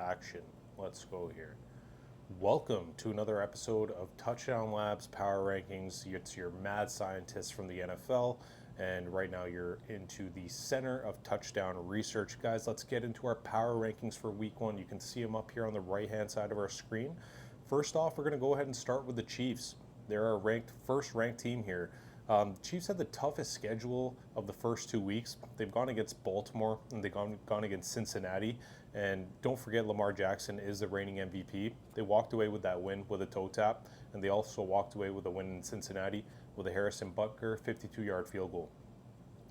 action. Let's go here. Welcome to another episode of Touchdown Labs Power Rankings. It's your mad scientist from the NFL, and right now you're into the center of touchdown research. Guys, let's get into our power rankings for week one. You can see them up here on the right-hand side of our screen. First off, we're going to go ahead and start with the Chiefs. They're our first ranked team here. Chiefs had the toughest schedule of the first 2 weeks. They've gone against Baltimore and they've gone against Cincinnati. And don't forget, Lamar Jackson is the reigning MVP. They walked away with that win with a toe tap, and they also walked away with a win in Cincinnati with a Harrison Butker 52-yard field goal.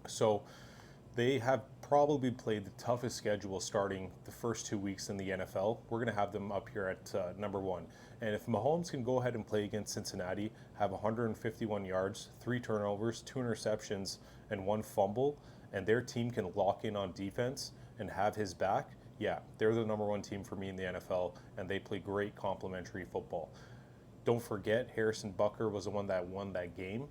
So they have probably played the toughest schedule starting the first 2 weeks in the NFL. We're going to have them up here at number one. And if Mahomes can go ahead and play against Cincinnati, have 151 yards, 3 turnovers, 2 interceptions, and 1 fumble, and their team can lock in on defense and have his back, yeah, they're the number one team for me in the NFL, and they play great complementary football. Don't forget, Harrison Butker was the one that won that game.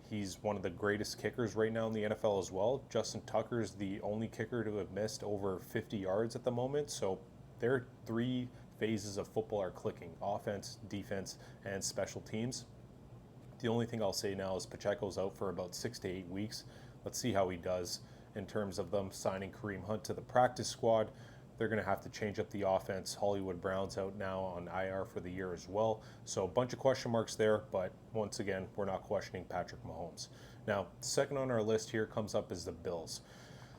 He's one of the greatest kickers right now in the NFL as well. Justin Tucker is the only kicker to have missed over 50 yards at the moment. So their 3 phases of football are clicking: offense, defense, and special teams. The only thing I'll say now is Pacheco's out for about 6 to 8 weeks. Let's see how he does in terms of them signing Kareem Hunt to the practice squad. They're going to have to change up the offense. Hollywood Brown's out now on IR for the year as well. So a bunch of question marks there, but once again, we're not questioning Patrick Mahomes. Now, second on our list here comes up is the Bills.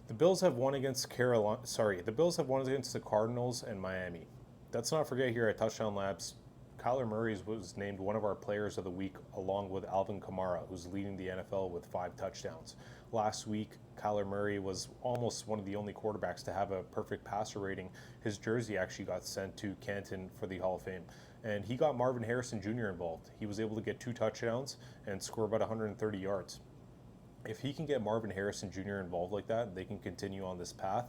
The Bills have won against the Bills have won against the Cardinals and Miami. Let's not forget here at Touchdown Labs, Kyler Murray was named one of our players of the week along with Alvin Kamara, who's leading the NFL with 5 touchdowns. Last week, Kyler Murray was almost one of the only quarterbacks to have a perfect passer rating. His jersey actually got sent to Canton for the Hall of Fame. And he got Marvin Harrison Jr. involved. He was able to get 2 touchdowns and score about 130 yards. If he can get Marvin Harrison Jr. involved like that, they can continue on this path.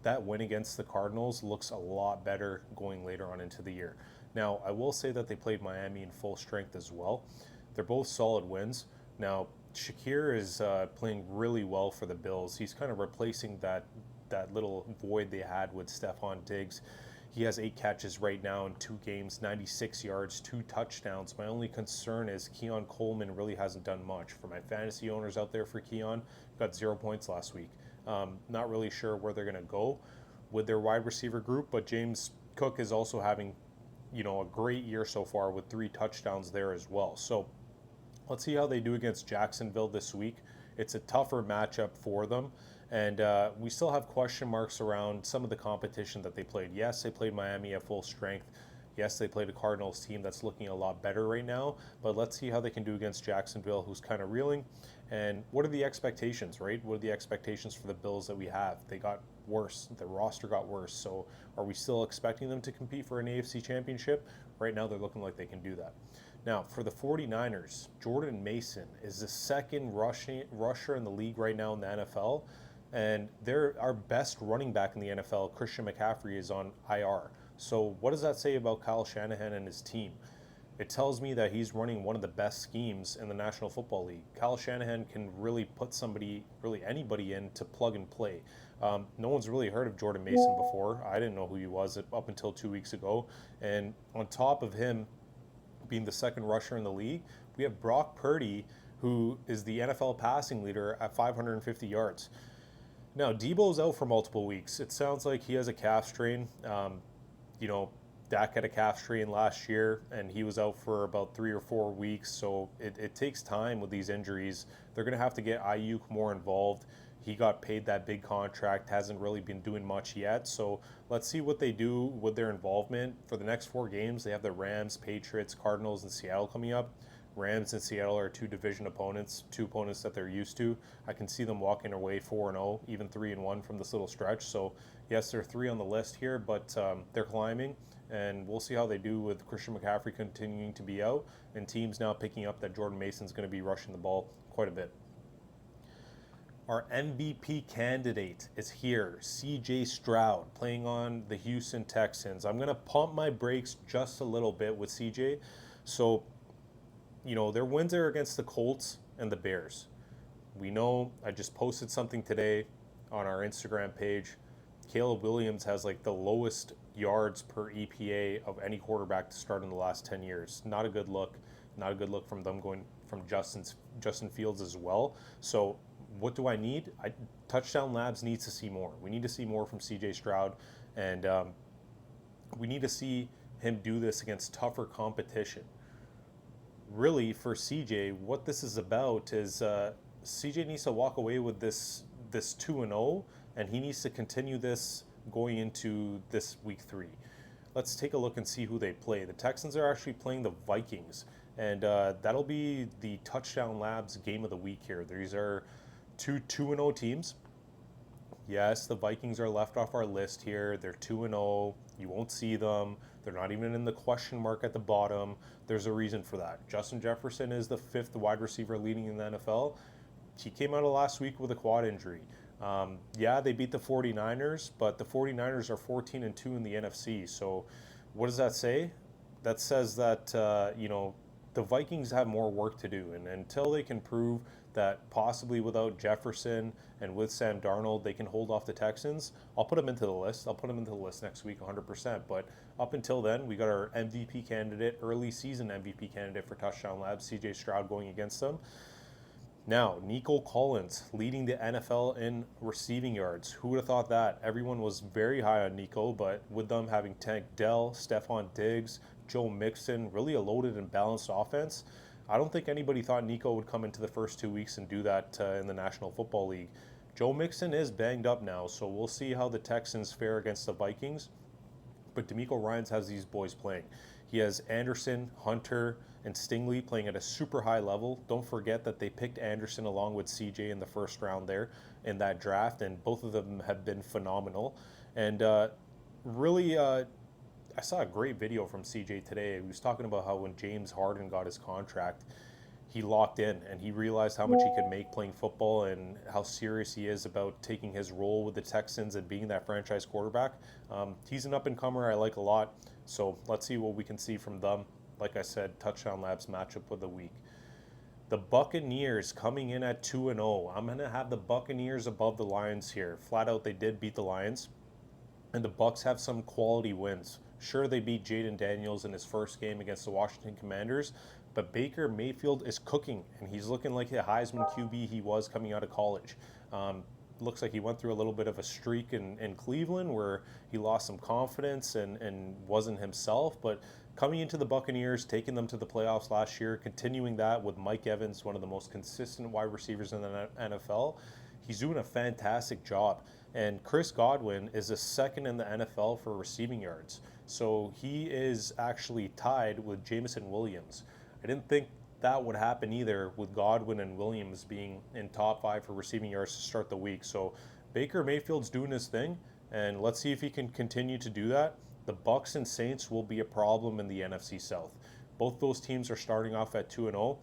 That win against the Cardinals looks a lot better going later on into the year. Now, I will say that they played Miami in full strength as well. They're both solid wins. Now, Shakir is playing really well for the Bills. He's kind of replacing that little void they had with Stephon Diggs. He has 8 catches right now in 2 games, 96 yards, 2 touchdowns. My only concern is Keon Coleman really hasn't done much. For my fantasy owners out there, for Keon, got 0 points last week. Not really sure where they're going to go with their wide receiver group, but James Cook is also having a great year so far with 3 touchdowns there as well. So let's see how they do against Jacksonville this week. It's a tougher matchup for them, and we still have question marks around some of the competition that they played. Yes, they played Miami at full strength. Yes, they played a Cardinals team that's looking a lot better right now, but let's see how they can do against Jacksonville, who's kind of reeling. And what are the expectations, right? What are the expectations for the Bills that we have? They got worse. The roster got worse. So are we still expecting them to compete for an AFC championship? Right now, they're looking like they can do that. Now, for the 49ers, Jordan Mason is the second rusher in the league right now in the NFL. And they're our best running back in the NFL, Christian McCaffrey, is on IR. So what does that say about Kyle Shanahan and his team? It tells me that he's running one of the best schemes in the National Football League. Kyle Shanahan can really put anybody in to plug and play. No one's really heard of Jordan Mason before. I didn't know who he was up until 2 weeks ago. And on top of him being the second rusher in the league, we have Brock Purdy, who is the NFL passing leader at 550 yards. Now, Debo's out for multiple weeks. It sounds like he has a calf strain. Dak had a calf strain last year, and he was out for about 3 or 4 weeks. So it takes time with these injuries. They're going to have to get Ayuk more involved. He got paid that big contract, hasn't really been doing much yet. So let's see what they do with their involvement. For the next 4 games, they have the Rams, Patriots, Cardinals, and Seattle coming up. Rams and Seattle are 2 division opponents, 2 opponents that they're used to. I can see them walking away 4-0, even 3-1 from this little stretch. So yes, they're 3 on the list here, but they're climbing, and we'll see how they do with Christian McCaffrey continuing to be out and teams now picking up that Jordan Mason's going to be rushing the ball quite a bit. Our MVP candidate is here, CJ Stroud, playing on the Houston Texans. I'm going to pump my brakes just a little bit with CJ. So their wins are against the Colts and the Bears. We know, I just posted something today on our Instagram page. Caleb Williams has like the lowest yards per EPA of any quarterback to start in the last 10 years. Not a good look. Not a good look from them going from Justin Fields as well. So what do I need? Touchdown Labs needs to see more. We need to see more from CJ Stroud, and we need to see him do this against tougher competition. Really, for CJ, what this is about is CJ needs to walk away with this 2-0, and he needs to continue this going into this week 3. Let's take a look and see who they play. The Texans are actually playing the Vikings, and that'll be the Touchdown Labs game of the week here. These are two 2-0 teams. Yes, the Vikings are left off our list here. They're 2-0. You won't see them. They're not even in the question mark at the bottom. There's a reason for that. Justin Jefferson is the 5th wide receiver leading in the NFL. He came out of last week with a quad injury. Yeah, they beat the 49ers, but the 49ers are 14-2 in the NFC. So what does that say? That says that, the Vikings have more work to do. And until they can prove that possibly without Jefferson and with Sam Darnold, they can hold off the Texans, I'll put them into the list. I'll put them into the list next week 100%. But up until then, we got our MVP candidate, early season MVP candidate for Touchdown Labs, CJ Stroud, going against them. Now, Nico Collins leading the NFL in receiving yards. Who would have thought that? Everyone was very high on Nico, but with them having Tank Dell, Stephon Diggs, Joe Mixon, really a loaded and balanced offense, I don't think anybody thought Nico would come into the first 2 weeks and do that in the National Football League. Joe Mixon is banged up now, so we'll see how the Texans fare against the Vikings. But DeMeco Ryans has these boys playing. He has Anderson, Hunter, and Stingley playing at a super high level. Don't forget that they picked Anderson along with CJ in the first round there in that draft, and both of them have been phenomenal. And really, I saw a great video from CJ today. He was talking about how when James Harden got his contract, he locked in and he realized how much he could make playing football and how serious he is about taking his role with the Texans and being that franchise quarterback. He's an up-and-comer I like a lot, so let's see what we can see from them. Like I said, Touchdown Labs matchup of the week. The Buccaneers coming in at 2-0. I'm going to have the Buccaneers above the Lions here. Flat out, they did beat the Lions, and the Bucs have some quality wins. Sure, they beat Jaden Daniels in his first game against the Washington Commanders, but Baker Mayfield is cooking, and he's looking like the Heisman QB he was coming out of college. Looks like he went through a little bit of a streak in Cleveland where he lost some confidence and wasn't himself, but coming into the Buccaneers, taking them to the playoffs last year, continuing that with Mike Evans, one of the most consistent wide receivers in the NFL, he's doing a fantastic job. And Chris Godwin is the second in the NFL for receiving yards. So he is actually tied with Jameson Williams. I didn't think that would happen either, with Godwin and Williams being in top 5 for receiving yards to start the week. So Baker Mayfield's doing his thing, and let's see if he can continue to do that. The Bucs and Saints will be a problem in the NFC South. Both those teams are starting off at 2-0.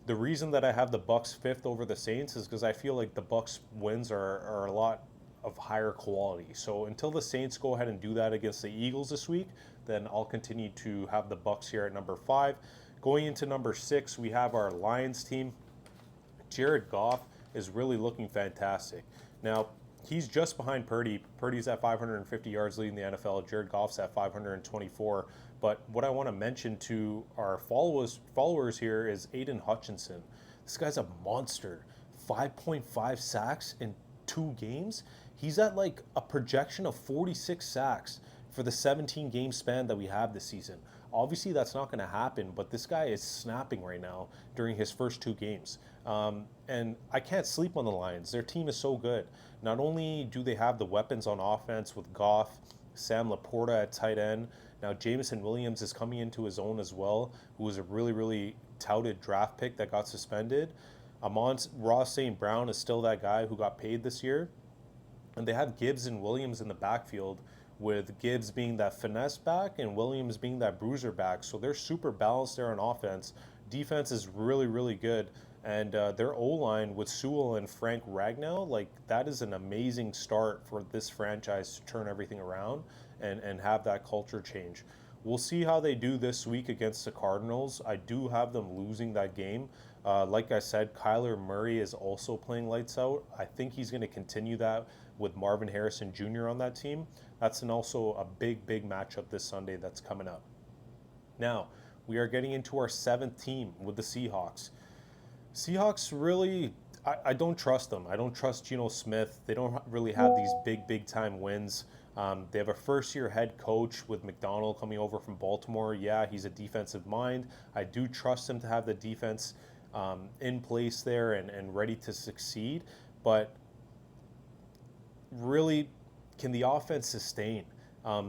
The reason that I have the Bucs 5th over the Saints is because I feel like the Bucs wins are a lot of higher quality. So until the Saints go ahead and do that against the Eagles this week, then I'll continue to have the Bucs here at number 5. Going into number 6, we have our Lions team. Jared Goff is really looking fantastic. Now, he's just behind Purdy. Purdy's at 550 yards leading the NFL. Jared Goff's at 524. But what I want to mention to our followers here is Aiden Hutchinson. This guy's a monster. 5.5 sacks in 2 games. He's at like a projection of 46 sacks for the 17-game span that we have this season. Obviously, that's not going to happen, but this guy is snapping right now during his first 2 games. And I can't sleep on the Lions. Their team is so good. Not only do they have the weapons on offense with Goff, Sam Laporta at tight end, now Jameson Williams is coming into his own as well, who was a really, really touted draft pick that got suspended. Ross St. Brown is still that guy who got paid this year. And they have Gibbs and Williams in the backfield, with Gibbs being that finesse back and Williams being that bruiser back. So they're super balanced there on offense. Defense is really, really good. And their O-line with Sewell and Frank Ragnow, like that is an amazing start for this franchise to turn everything around and have that culture change. We'll see how they do this week against the Cardinals. I do have them losing that game. Like I said, Kyler Murray is also playing lights out. I think he's going to continue that with Marvin Harrison Jr. on that team. That's also a big matchup this Sunday that's coming up. Now, we are getting into our seventh team with the Seahawks. Seahawks really, I don't trust them. I don't trust Geno Smith. They don't really have these big time wins. They have a first-year head coach with McDonald coming over from Baltimore. Yeah, he's a defensive mind. I do trust him to have the defense in place there and ready to succeed. But really, can the offense sustain?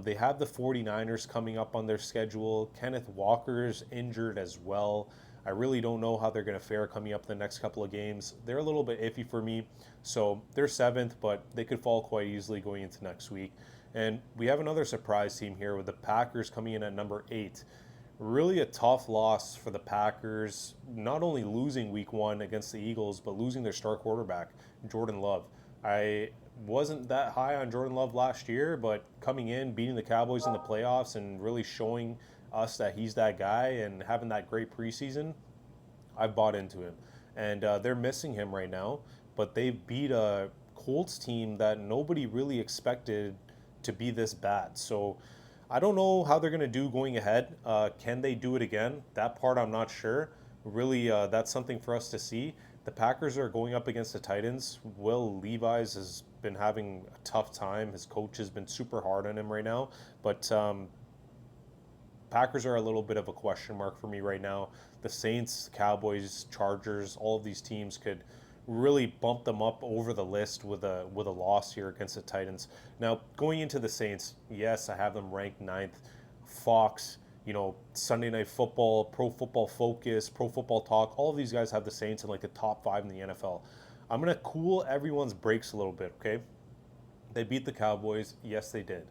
They have the 49ers coming up on their schedule. Kenneth Walker's injured as well. I really don't know how they're going to fare coming up the next couple of games. They're a little bit iffy for me. So they're seventh, but they could fall quite easily going into next week. And we have another surprise team here with the Packers coming in at number 8. Really a tough loss for the Packers, not only losing week 1 against the Eagles, but losing their star quarterback, Jordan Love. I wasn't that high on Jordan Love last year, but coming in, beating the Cowboys in the playoffs and really showing us that he's that guy and having that great preseason, I've bought into him. And they're missing him right now, but they beat a Colts team that nobody really expected to be this bad. So I don't know how they're going to do going ahead. Can they do it again? That part I'm not sure. Really, that's something for us to see. The Packers are going up against the Titans. Will Levis has been having a tough time. His coach has been super hard on him right now. But Packers are a little bit of a question mark for me right now. The Saints, Cowboys, Chargers, all of these teams could really bump them up over the list with a loss here against the Titans. Now, going into the Saints, yes, I have them ranked 9th. Fox, Sunday Night Football, Pro Football Focus, Pro Football Talk, all of these guys have the Saints in like the top 5 in the NFL. I'm going to cool everyone's brakes a little bit, okay? They beat the Cowboys. Yes, they did.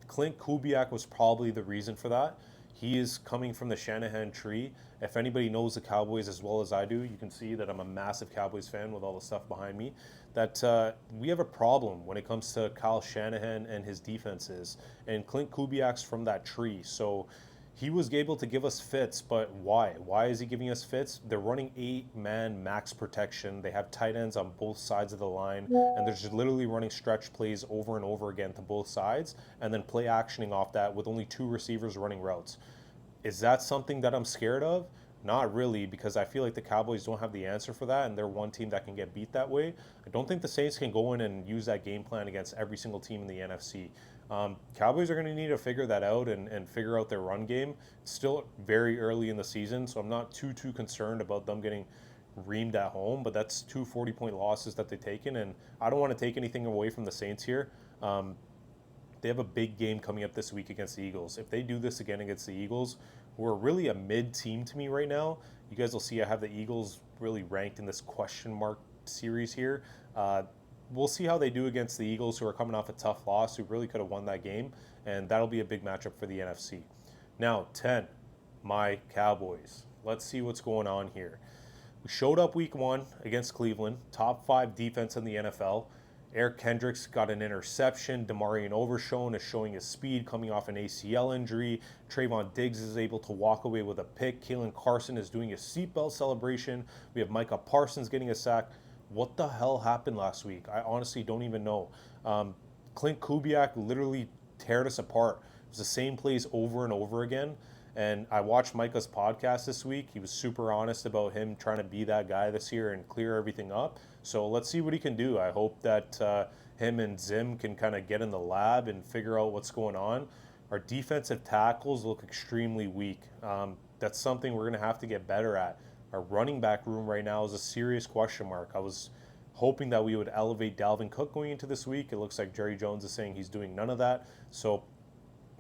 Clint Kubiak was probably the reason for that. He is coming from the Shanahan tree. If anybody knows the Cowboys as well as I do, you can see that I'm a massive Cowboys fan with all the stuff behind me. That we have a problem when it comes to Kyle Shanahan and his defenses. And Clint Kubiak's from that tree. So he was able to give us fits, but why? Why is he giving us fits? They're running 8-man max protection. They have tight ends on both sides of the line, and they're just literally running stretch plays over and over again to both sides, and then play actioning off that with only 2 receivers running routes. Is that something that I'm scared of? Not really, because I feel like the Cowboys don't have the answer for that, and they're one team that can get beat that way. I don't think the Saints can go in and use that game plan against every single team in the NFC. Cowboys are going to need to figure that out and figure out their run game. It's still very early in the season, so I'm not too concerned about them getting reamed at home, but that's 2 40-point losses that they've taken, and I don't want to take anything away from the Saints here. They have a big game coming up this week against the Eagles. If they do this again against the Eagles, who are really a mid-team to me right now, you guys will see I have the Eagles really ranked in this question mark series here. We'll see how they do against the Eagles, who are coming off a tough loss, who really could have won that game, and that'll be a big matchup for the NFC. Now, 10, my Cowboys. Let's see what's going on here. We showed up week 1 against Cleveland, top 5 defense in the NFL. Eric Kendricks got an interception. Demarion Overshown is showing his speed coming off an ACL injury. Trayvon Diggs is able to walk away with a pick. Kalen Carson is doing a seatbelt celebration. We have Micah Parsons getting a sack. What the hell happened last week? I honestly don't even know. Clint Kubiak literally teared us apart. It was the same plays over and over again. And I watched Micah's podcast this week. He was super honest about him trying to be that guy this year and clear everything up. So let's see what he can do. I hope that him and Zim can kind of get in the lab and figure out what's going on. Our defensive tackles look extremely weak. That's something we're going to have to get better at. Our running back room right now is a serious question mark. I was hoping that we would elevate Dalvin Cook going into this week. It looks like Jerry Jones is saying he's doing none of that. So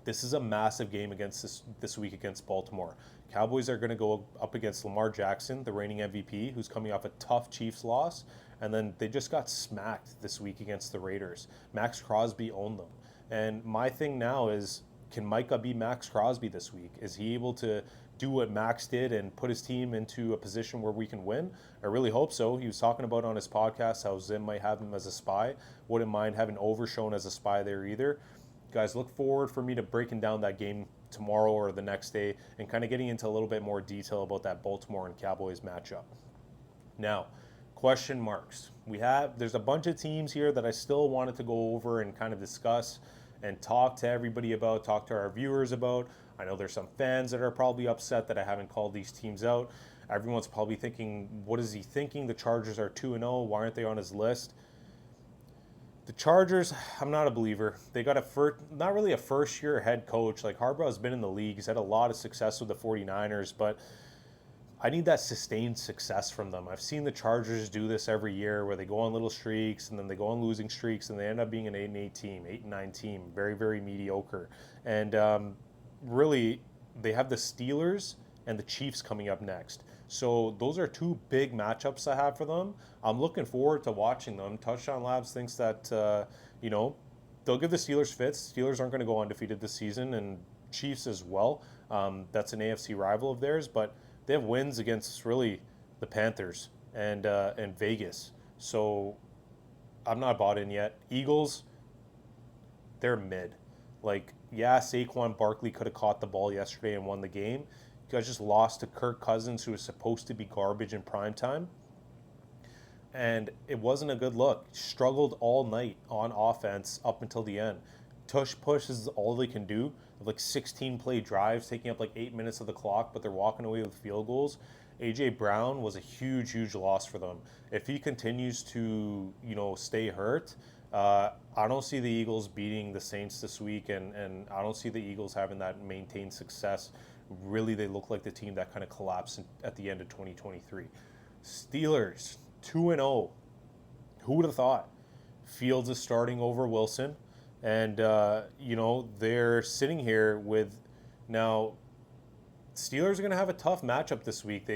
this is a massive game against this week against Baltimore. Cowboys are going to go up against Lamar Jackson, the reigning MVP, who's coming off a tough Chiefs loss. And then they just got smacked this week against the Raiders. Max Crosby owned them. And my thing now is, can Micah be Max Crosby this week? Is he able to do what Max did and put his team into a position where we can win? I really hope so. He was talking about on his podcast how Zim might have him as a spy. Wouldn't mind having Overshown as a spy there either. guys look forward for me to breaking down that game tomorrow or the next day and kind of getting into a little bit more detail about that Baltimore and Cowboys matchup. Now, question marks. There's a bunch of teams here that I still wanted to go over and kind of discuss and talk to everybody about, talk to our viewers about. I know there's some fans that are probably upset that I haven't called these teams out. Everyone's probably thinking, what is he thinking? The Chargers are 2-0. Why aren't they on his list? The Chargers, I'm not a believer. They got not really a first-year head coach. Like, Harbaugh's been in the league. He's had a lot of success with the 49ers, but I need that sustained success from them. I've seen the Chargers do this every year where they go on little streaks and then they go on losing streaks and they end up being an 8-8 team, 8-9 team, very, very mediocre. And really, they have the Steelers and the Chiefs coming up next. So those are two big matchups I have for them. I'm looking forward to watching them. Touchdown Labs thinks that, they'll give the Steelers fits. Steelers aren't going to go undefeated this season, and Chiefs as well. That's an AFC rival of theirs, but they have wins against really the Panthers and Vegas. So I'm not bought in yet. Eagles, they're mid. Like, yeah, Saquon Barkley could have caught the ball yesterday and won the game. You guys just lost to Kirk Cousins, who was supposed to be garbage in primetime. And it wasn't a good look. Struggled all night on offense up until the end. Tush push is all they can do. Like 16 play drives, taking up like 8 minutes of the clock, but they're walking away with field goals. A.J. Brown was a huge, huge loss for them. If he continues to, stay hurt, I don't see the Eagles beating the Saints this week, and I don't see the Eagles having that maintained success. Really, they look like the team that kind of collapsed at the end of 2023. Steelers, 2-0. Who would have thought? Fields is starting over Wilson. And, they're sitting here with now Steelers are going to have a tough matchup this week.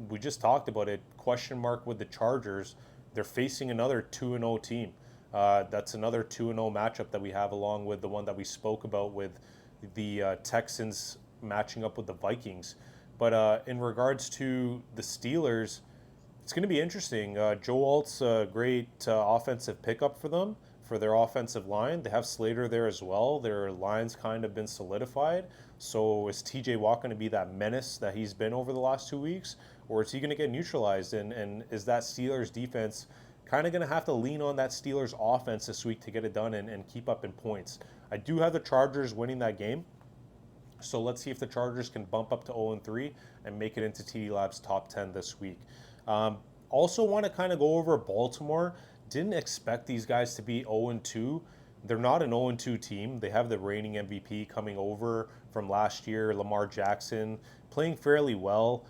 We just talked about it. Question mark with the Chargers. They're facing another 2-0 team. That's another 2-0 matchup that we have along with the one that we spoke about with the Texans matching up with the Vikings. But in regards to the Steelers, it's going to be interesting. Joe Alt's a great offensive pickup for them, for their offensive line. They have Slater there as well. Their line's kind of been solidified. So is TJ Watt going to be that menace that he's been over the last 2 weeks? Or is he going to get neutralized? And is that Steelers defense kind of going to have to lean on that Steelers offense this week to get it done and keep up in points? I do have the Chargers winning that game. So let's see if the Chargers can bump up to 0-3 and make it into TD Lab's top 10 this week. Also want to kind of go over Baltimore. Didn't expect these guys to be 0-2. They're not an 0-2 team. They have the reigning MVP coming over from last year, Lamar Jackson, playing fairly well.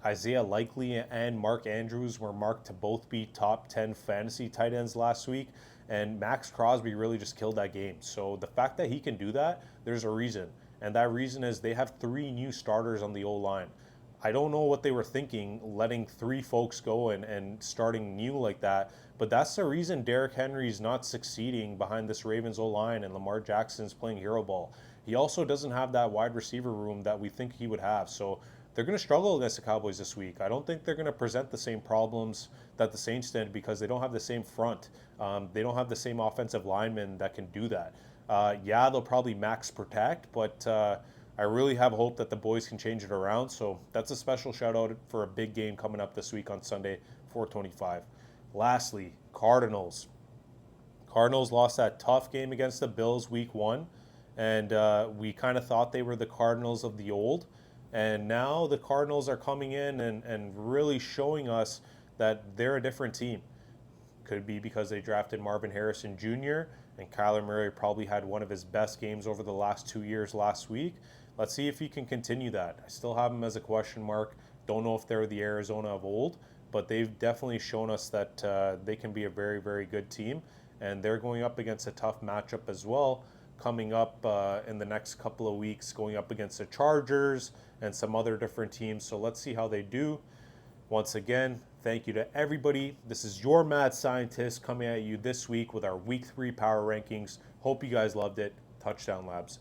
Isaiah Likely and Mark Andrews were marked to both be top 10 fantasy tight ends last week. And Max Crosby really just killed that game. So the fact that he can do that, there's a reason. And that reason is they have 3 new starters on the O-line. I don't know what they were thinking, letting 3 folks go and starting new like that. But that's the reason Derrick Henry's not succeeding behind this Ravens O-line and Lamar Jackson's playing hero ball. He also doesn't have that wide receiver room that we think he would have. So they're going to struggle against the Cowboys this week. I don't think they're going to present the same problems that the Saints did because they don't have the same front. They don't have the same offensive linemen that can do that. They'll probably max protect, but I really have hope that the boys can change it around. So that's a special shout out for a big game coming up this week on Sunday, 4:25. Lastly, Cardinals. Cardinals lost that tough game against the Bills week 1, and we kind of thought they were the Cardinals of the old. And now the Cardinals are coming in and really showing us that they're a different team. Could be because they drafted Marvin Harrison Jr., and Kyler Murray probably had one of his best games over the last 2 years last week. Let's see if he can continue that. I still have him as a question mark. Don't know if they're the Arizona of old, but they've definitely shown us that they can be a very, very good team. And they're going up against a tough matchup as well, coming up in the next couple of weeks, going up against the Chargers and some other different teams. So let's see how they do. Once again, thank you to everybody. This is your Mad Scientist coming at you this week with our Week 3 Power Rankings. Hope you guys loved it. Touchdown Labs